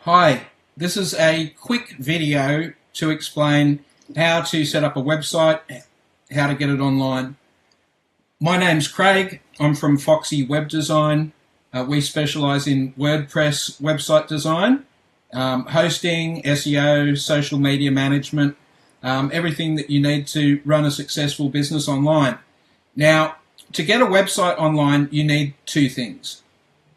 Hi, this is a quick video to explain how to set up a website, how to get it online. My name's Craig. I'm from Foxy Web Design. We specialize in WordPress website design, hosting, SEO, social media management, everything that you need to run a successful business online. Now, to get a website online, you need two things.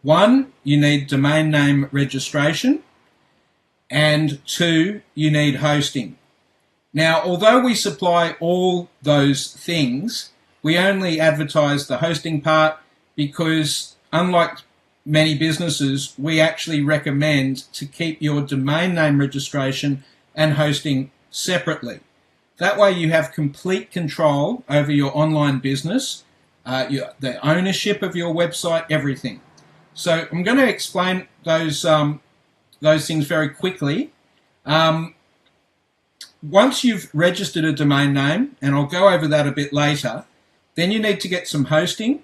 One, you need domain name registration, and two, you need hosting. Now, although we supply all those things, we only advertise the hosting part because, unlike many businesses, we actually recommend to keep your domain name registration and hosting separately. That way you have complete control over your online business, the ownership of your website, everything. So I'm going to explain those things very quickly. Once you've registered a domain name, and I'll go over that a bit later, then you need to get some hosting.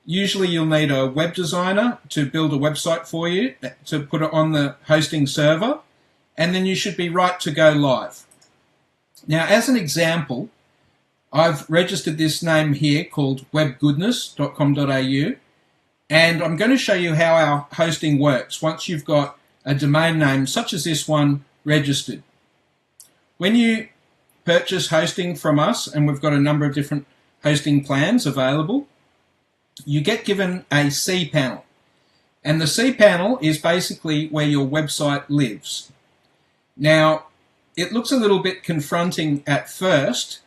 Usually you'll need a web designer to build a website for you, to put it on the hosting server, and then you should be right to go live. Now, as an example, I've registered this name here called webgoodness.com.au, and I'm going to show you how our hosting works once you've got a domain name such as this one registered. When you purchase hosting from us, and we've got a number of different hosting plans available, you get given a cPanel. And the cPanel is basically where your website lives. Now, it looks a little bit confronting at first,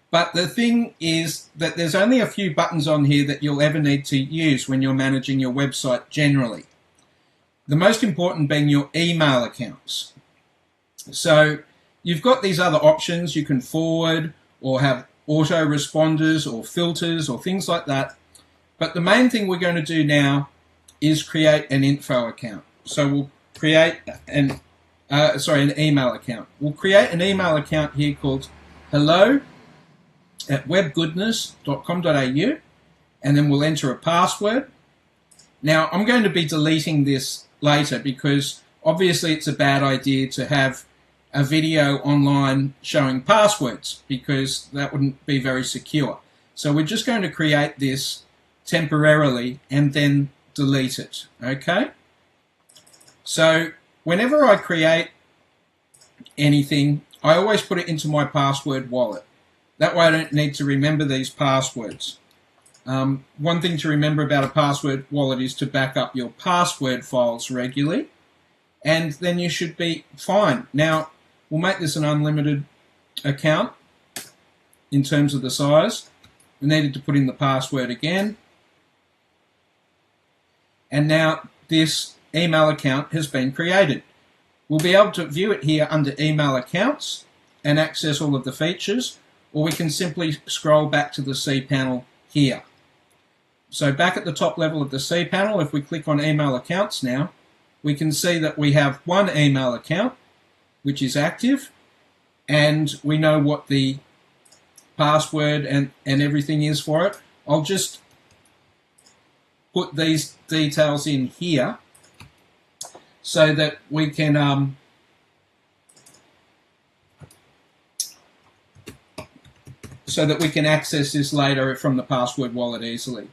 but the thing is that there's only a few buttons on here that you'll ever need to use when you're managing your website generally. The most important being your email accounts. So you've got these other options. You can forward or have autoresponders or filters or things like that. But the main thing we're going to do now is create an info account. So we'll create an email account. We'll create an email account here called hello@webgoodness.com.au, and then we'll enter a password. Now, I'm going to be deleting this later because obviously it's a bad idea to have a video online showing passwords because that wouldn't be very secure. So we're just going to create this temporarily and then delete it, okay? So whenever I create anything, I always put it into my password wallet. That way I don't need to remember these passwords. One thing to remember about a password wallet is to back up your password files regularly, and then you should be fine. Now, we'll make this an unlimited account in terms of the size. We needed to put in the password again. And now this email account has been created. We'll be able to view it here under email accounts and access all of the features, or we can simply scroll back to the cPanel here. So back at the top level of the cPanel, if we click on email accounts now, we can see that we have one email account which is active, and we know what the password and everything is for it. I'll just put these details in here so that we can access this later from the password wallet easily.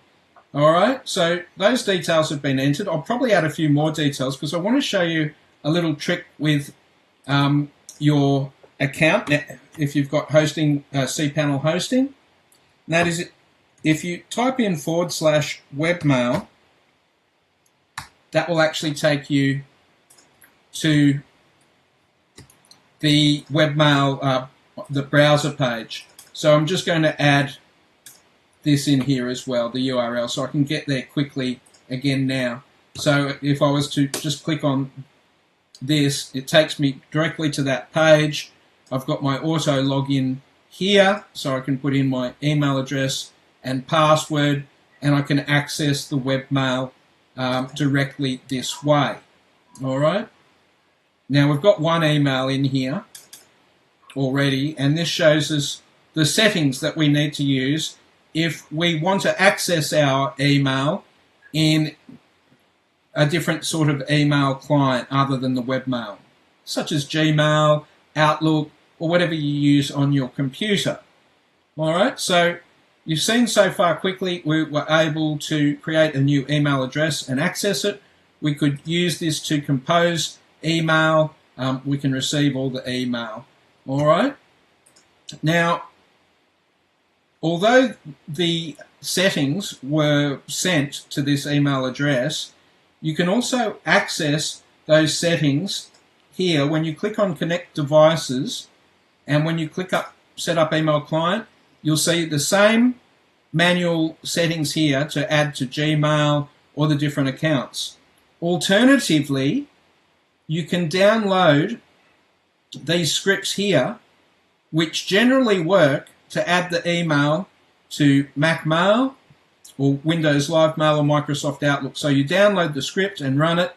Alright, so those details have been entered. I'll probably add a few more details because I want to show you a little trick with your account if you've got hosting, cPanel hosting. And that is, if you type in /webmail, that will actually take you to the webmail, the browser page. So I'm just going to add this in here as well, the URL, so I can get there quickly again now. So if I was to just click on this, it takes me directly to that page. I've got my auto login here, so I can put in my email address and password, and I can access the webmail directly this way. Alright, now we've got one email in here already, and this shows us the settings that we need to use if we want to access our email in a different sort of email client other than the webmail, such as Gmail, Outlook, or whatever you use on your computer. All right, so you've seen so far quickly we were able to create a new email address and access it. We could use this to compose email. We can receive all the email. All right. Now, although the settings were sent to this email address, you can also access those settings here when you click on Connect Devices, and when you click up Set Up Email Client, you'll see the same manual settings here to add to Gmail or the different accounts. Alternatively, you can download these scripts here, which generally work to add the email to Mac Mail or Windows Live Mail or Microsoft Outlook. So you download the script and run it,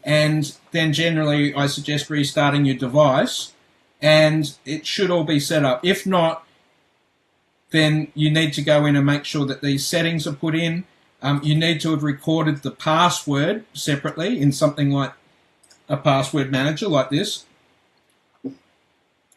and then generally I suggest restarting your device, and it should all be set up. If not, then you need to go in and make sure that these settings are put in. You need to have recorded the password separately in something like a password manager like this,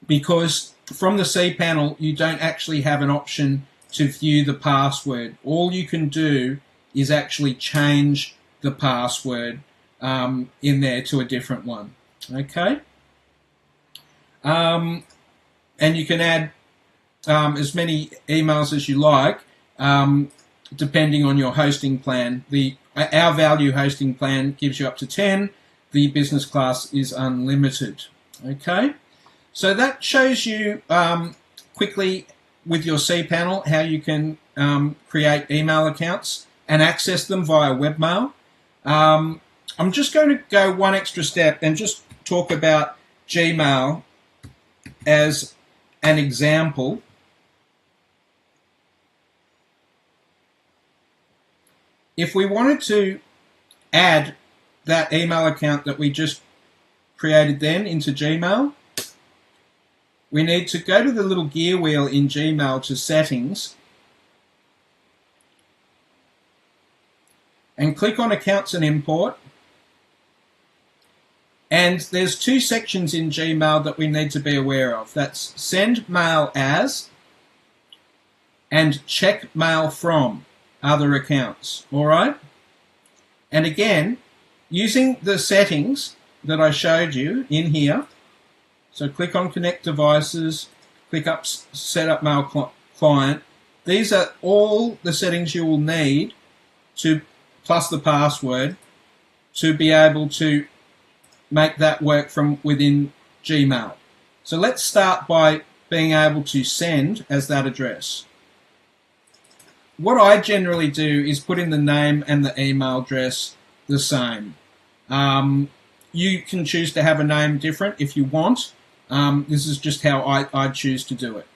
because from the cPanel you don't actually have an option to view the password. All you can do is actually change the password in there to a different one. Okay? And you can add as many emails as you like, depending on your hosting plan. Our value hosting plan gives you up to 10. The business class is unlimited. Okay, so that shows you quickly with your cPanel how you can create email accounts and access them via webmail. I'm just going to go one extra step and just talk about Gmail as an example. If we wanted to add that email account that we just created then into Gmail, we need to go to the little gear wheel in Gmail to Settings and click on Accounts and Import. And there's two sections in Gmail that we need to be aware of. That's Send Mail As and Check Mail From Other Accounts. All right? And again, using the settings that I showed you in here, so click on Connect Devices, click up Set Up Mail Client. These are all the settings you will need to, plus the password, to be able to make that work from within Gmail. So let's start by being able to send as that address. What I generally do is put in the name and the email address the same. You can choose to have a name different if you want. This is just how I choose to do it.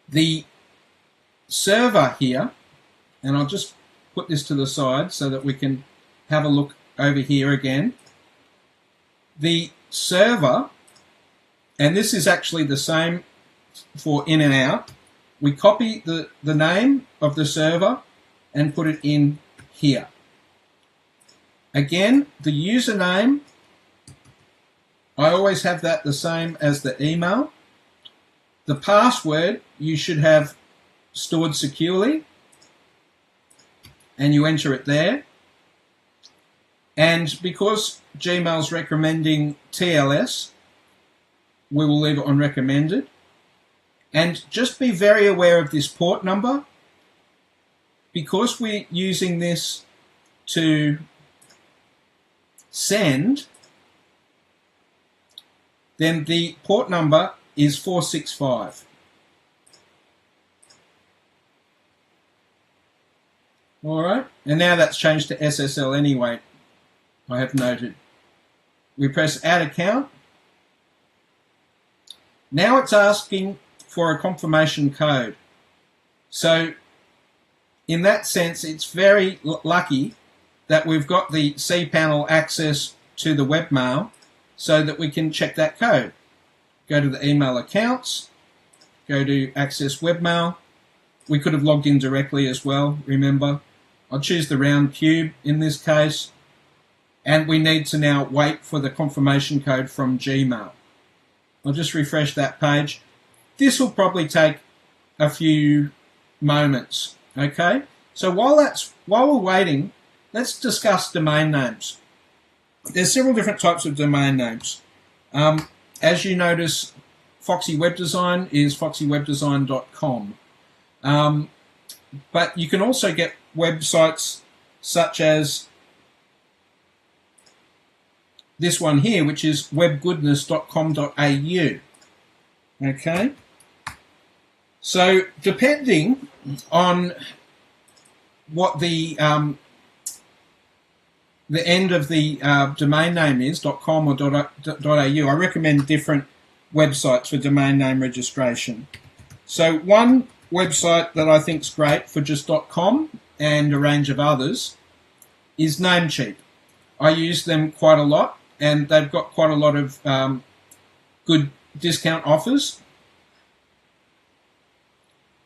The server here, and I'll just put this to the side so that we can have a look over here again. The server, and this is actually the same for in and out, we copy the name of the server and put it in here. Again, the username, I always have that the same as the email. The password you should have stored securely, and you enter it there. And because Gmail's recommending TLS, we will leave it on recommended. And just be very aware of this port number. Because we're using this to send, then the port number is 465. All right, and now that's changed to SSL anyway, I have noted. We press Add Account. Now it's asking for a confirmation code. So in that sense, it's very lucky that we've got the cPanel access to the webmail so that we can check that code. Go to the email accounts, go to access webmail. We could have logged in directly as well, remember. I'll choose the round cube in this case, and we need to now wait for the confirmation code from Gmail. I'll just refresh that page. This will probably take a few moments, okay? So while we're waiting, let's discuss domain names. There's several different types of domain names. As you notice, Foxy Web Design is foxywebdesign.com. But you can also get websites such as this one here, which is webgoodness.com.au. Okay? So depending on what the end of the domain name is, .com or .au, I recommend different websites for domain name registration. So one website that I think is great for just .com and a range of others is Namecheap. I use them quite a lot, and they've got quite a lot of good discount offers.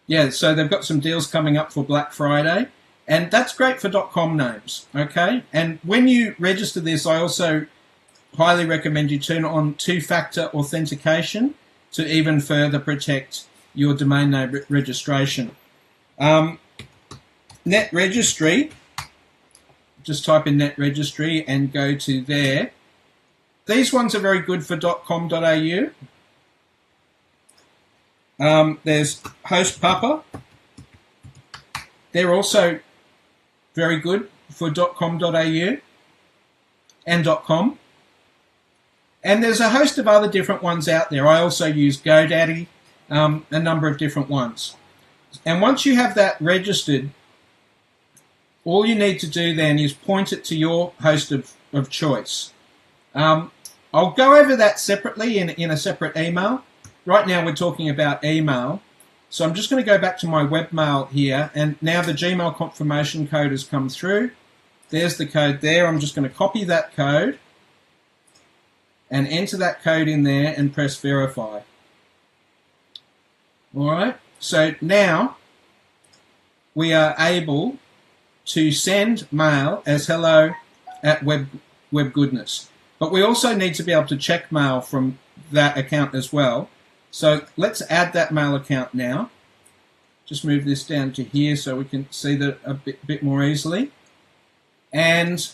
Yeah, so they've got some deals coming up for Black Friday, and that's great for .com names, okay? And when you register this, I also highly recommend you turn on two-factor authentication to even further protect your domain name registration. Net Registry, just type in Net Registry and go to there. These ones are very good for .com.au. There's Host Papa. They're also very good for .com.au and .com. And there's a host of other different ones out there. I also use GoDaddy, a number of different ones. And once you have that registered, all you need to do then is point it to your host of choice. I'll go over that separately in a separate email. Right now we're talking about email. So I'm just going to go back to my webmail here, and now the Gmail confirmation code has come through. There's the code there. I'm just going to copy that code and enter that code in there and press verify. All right, so now we are able to send mail as hello at WebGoodness. But we also need to be able to check mail from that account as well. So let's add that mail account now. Just move this down to here so we can see that a bit more easily. And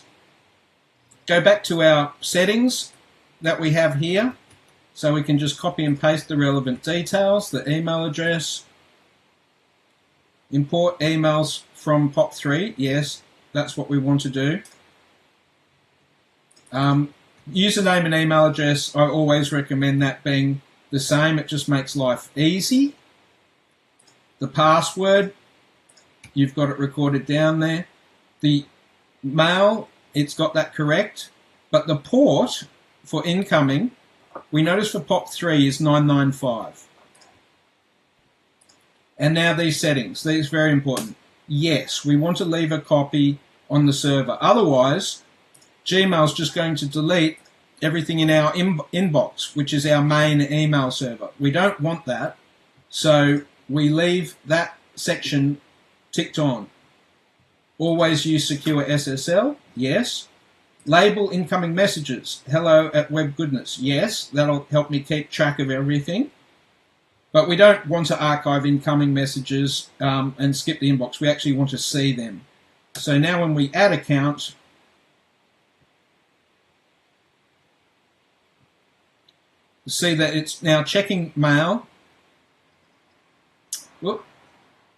go back to our settings that we have here. So we can just copy and paste the relevant details, the email address. Import emails from POP3. Yes, that's what we want to do. Username and email address, I always recommend that being the same. It just makes life easy. The password, you've got it recorded down there. The mail, it's got that correct. But the port for incoming, we notice for POP3 is 995. And now these settings, these are very important. Yes, we want to leave a copy on the server. Otherwise, Gmail's just going to delete everything in our inbox, which is our main email server. We don't want that, so we leave that section ticked on. Always use secure SSL, yes. Label incoming messages, hello at WebGoodness, yes. That'll help me keep track of everything. But we don't want to archive incoming messages and skip the inbox. We actually want to see them. So now when we add account, see that it's now checking mail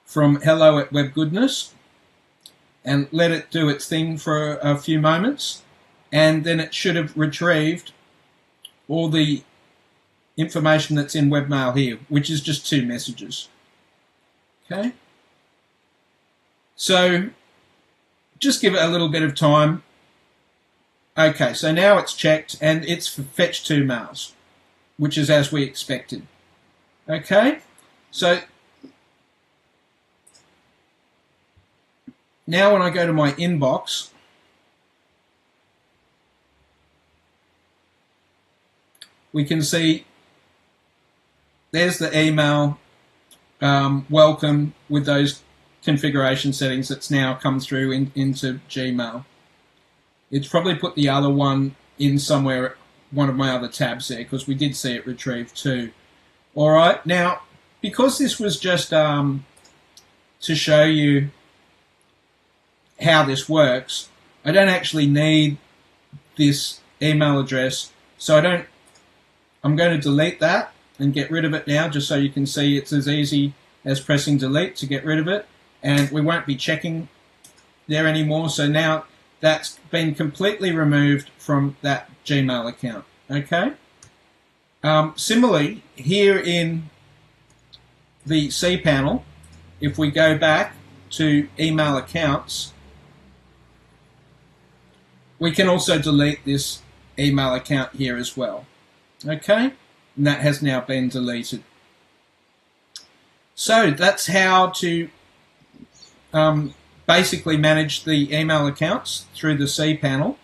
from hello at WebGoodness, and let it do its thing for a few moments, and then it should have retrieved all the information that's in webmail here, which is just 2 messages. Okay, so just give it a little bit of time. Okay, so now it's checked and it's fetched 2 mails, which is as we expected. Okay, so now when I go to my inbox, we can see there's the email, welcome, with those configuration settings that's now come through into Gmail. It's probably put the other one in somewhere, one of my other tabs there, because we did see it retrieved too. All right, now, because this was just to show you how this works, I don't actually need this email address, so I'm going to delete that and get rid of it now, just so you can see it's as easy as pressing delete to get rid of it, and we won't be checking there anymore. So now that's been completely removed from that Gmail account. Okay. Similarly, here in the cPanel, if we go back to email accounts, we can also delete this email account here as well. Okay, and that has now been deleted. So that's how to basically manage the email accounts through the cPanel.